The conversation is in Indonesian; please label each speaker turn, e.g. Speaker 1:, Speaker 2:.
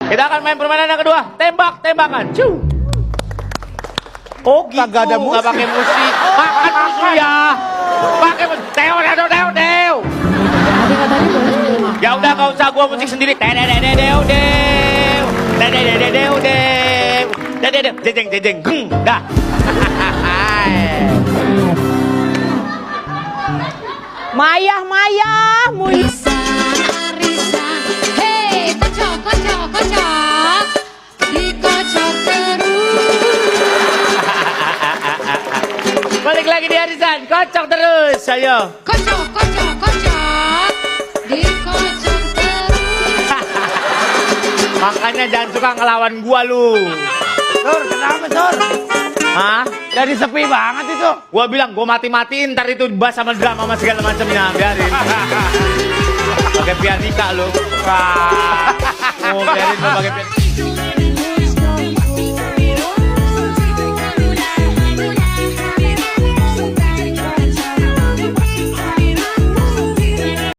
Speaker 1: Kita akan main permainan yang kedua. Tembak-tembakan. Ciu. Oh gitu,
Speaker 2: Kagak ada musik.
Speaker 1: nggak pakai musik. Makan musuh ya. Pakai musik. Teo. Ya udah nggak usah gua musik sendiri. Dedededeu. Jeng. Dah.
Speaker 3: Mayah,
Speaker 4: Risa, hei, kocok, dikocok terus.
Speaker 1: Balik lagi di Arisan. Kocok terus. Ayo.
Speaker 4: Kocok, dikocok terus.
Speaker 1: Makanya jangan suka ngelawan gua lu.
Speaker 2: Sur, kenapa Sur?
Speaker 1: Hah?
Speaker 2: Jadi sepi banget itu.
Speaker 1: Gua bilang gua mati-matiin ntar itu bass sama drum sama segala macamnya, biarin. Pakai pianika lu. Oh, biarin lu pakai pianika.